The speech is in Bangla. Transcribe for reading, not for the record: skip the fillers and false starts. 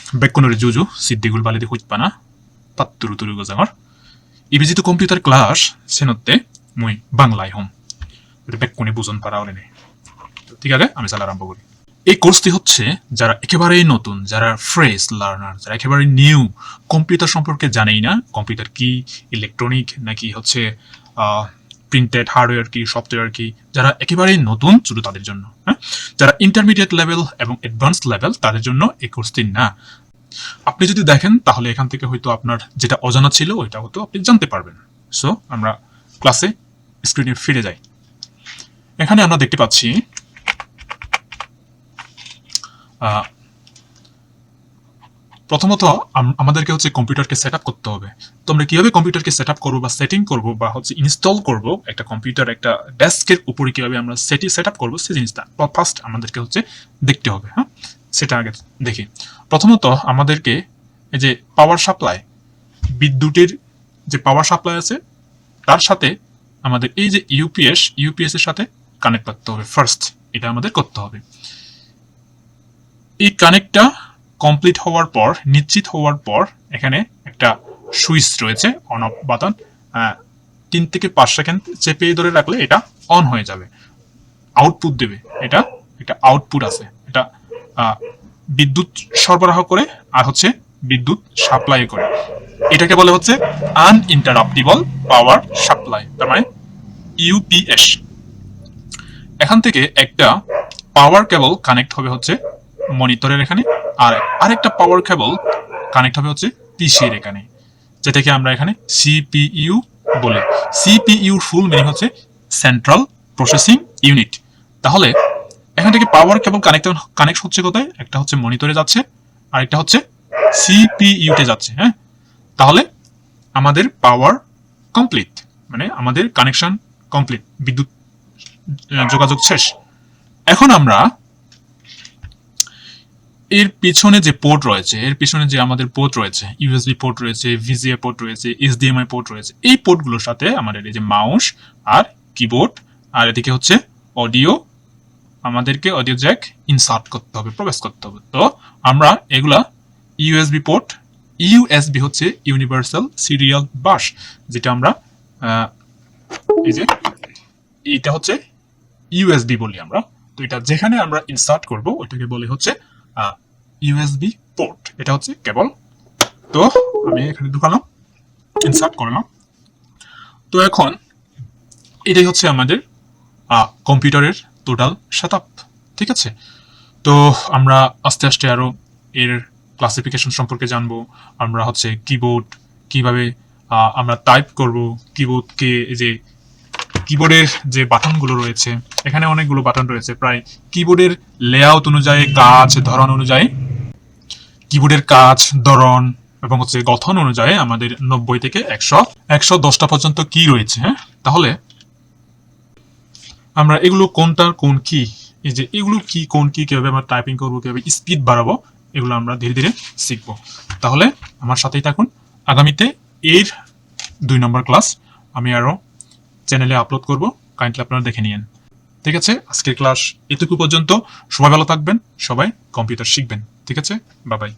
백군으로 주주 시디굴 발리데 호이빠나 빠뚜루뚜루 고장을 이비지도 컴퓨터 클래스 세노때 মুই বাংলায় হম এটা 백군이 বুঝন পারা ওরে নেই ঠিক আছে আমি সালা আরম্ভ করি এই কোর্সটি হচ্ছে যারা একেবারেই নতুন যারা ফ্রেশ লার্নার যারা একেবারে নিউ কম্পিউটার সম্পর্কে জানেই না কম্পিউটার কি ইলেকট্রনিক নাকি হচ্ছে প্রিন্টেড হার্ডওয়্যার কি সফটওয়্যার কি যারা একেবারেই নতুন শুধু তাদের জন্য হ্যাঁ যারা ইন্টারমিডিয়েট লেভেল এবং অ্যাডভান্স লেভেল তাদের জন্য এই কোর্সটি না আপনি যদি দেখেন তাহলে এখান থেকে হয়তো আপনার যেটা অজানা ছিল ওইটা হয়তো আপনি জানতে পারবেন সো আমরা ক্লাসে স্ক্রিনে ফিরে যাই এখানে আমরা দেখতে পাচ্ছি প্রথমত আমাদেরকে হচ্ছে কম্পিউটারকে সেটআপ করতে হবে তো আমরা কিভাবে কম্পিউটারকে সেটআপ করব বা সেটিং করব বা হচ্ছে ইনস্টল করব একটা কম্পিউটার একটা ডেস্কের উপরে কিভাবে আমরা সেটআপ করব সেই জিনিসটা ফার্স্ট আমাদেরকে হচ্ছে দেখতে হবে হ্যাঁ সেটা আগে দেখি প্রথমত আমাদেরকে এই যে পাওয়ার সাপ্লাই বিদ্যুতের যে পাওয়ার সাপ্লাই আছে তার সাথে আমাদের এই যে ইউপিএস এর সাথে কানেক্ট করতে হবে ফার্স্ট এটা আমাদের করতে হবে এই কানেক্টটা কমপ্লিট হওয়ার পর নিশ্চিত হওয়ার পর এখানে একটা সুইচ রয়েছে অন অফ বাটন 3 থেকে 5 সেকেন্ড চেপে ধরে রাখলে এটা অন হয়ে যাবে আউটপুট দেবে এটা একটা আউটপুট আছে এটা বিদ্যুৎ সরবরাহ করে আর হচ্ছে বিদ্যুৎ সাপ্লাই করে এটাকে বলে হচ্ছে আনইন্টারাপ্টিবল পাওয়ার সাপ্লাই তার মানে ইউপিএস এখান থেকে একটা পাওয়ার কেবল কানেক্ট হবে হচ্ছে মনিটরের এখানে আর আরেকটা পাওয়ার কেবল কানেক্ট হবে হচ্ছে পিসি এর এখানে যেটাকে আমরা এখানে সিপিইউ বলি সিপিইউ ফুল মিনিং হচ্ছে সেন্ট্রাল প্রসেসিং ইউনিট তাহলে এখান থেকে পাওয়ার কেবল কানেক্ট হচ্ছে কোথায় একটা হচ্ছে মনিটরে যাচ্ছে আর একটা হচ্ছে সিপিইউ তে যাচ্ছে হ্যাঁ তাহলে আমাদের পাওয়ার কমপ্লিট মানে আমাদের কানেকশন কমপ্লিট বিদ্যুৎ যোগাযোগ শেষ এখন আমরা এর পিছনে যে পোর্ট রয়েছে এর পিছনে যে আমাদের পোর্ট রয়েছে ইউএসবি পোর্ট রয়েছে ভিজিএ পোর্ট রয়েছে এইচডিএমআই পোর্ট রয়েছে এই পোর্টগুলোর সাথে আমাদের এই যে মাউস আর কিবোর্ড আর এদিকে হচ্ছে অডিও আমাদেরকে অডিও জ্যাক ইনসার্ট করতে হবে প্রবেশ করতে হবে তো আমরা এগুলা ইউএসবি পোর্ট ইউএসবি হচ্ছে ইউনিভার্সাল সিরিয়াল বাস যেটা আমরা এই যে এটা হচ্ছে ইউএসবি বলি আমরা তো এটা যেখানে আমরা ইনসার্ট করব ওটাকে বলে হচ্ছে ইউএসবি পোর্ট এটা হচ্ছে কেবল তো আমি এখানে ঢুকালাম ইনসার্ট করলাম তো এখন এটাই হচ্ছে আমাদের কম্পিউটারের টোটাল সেটআপ ঠিক আছে তো আমরা আস্তে আস্তে আরো এর ক্লাসিফিকেশন সম্পর্কে জানবো আমরা হচ্ছে কিবোর্ড কিভাবে আমরা টাইপ করব কিবোর্ডকে এই যে কিবোর্ডের যে বাটনগুলো রয়েছে এখানে অনেকগুলো বাটন রয়েছে প্রায় কিবোর্ডের লেআউট অনুযায়ী কাজ ধরন অনুযায়ী কিবোর্ডের কাজ ধরন এবং হচ্ছে গঠন অনুযায়ী আমাদের 90 থেকে 110টা পর্যন্ত কি রয়েছে হ্যাঁ তাহলে আমরা এগুলো কোনটার কোন কি এই যে এগুলো কি কোন কি কিভাবে আমরা টাইপিং করব কিভাবে স্পিড বাড়াবো এগুলো আমরা ধীরে ধীরে শিখব তাহলে আমার সাথেই থাকুন আগামীতে এর 2 নম্বর ক্লাস আমি আরো চ্যানেলে আপলোড করব কাইন্ডলি আপনারা দেখে নিন ঠিক আছে আজকের ক্লাস এতটুকু পর্যন্ত সবাই ভালো থাকবেন সবাই কম্পিউটার শিখবেন ঠিক আছে বাই বাই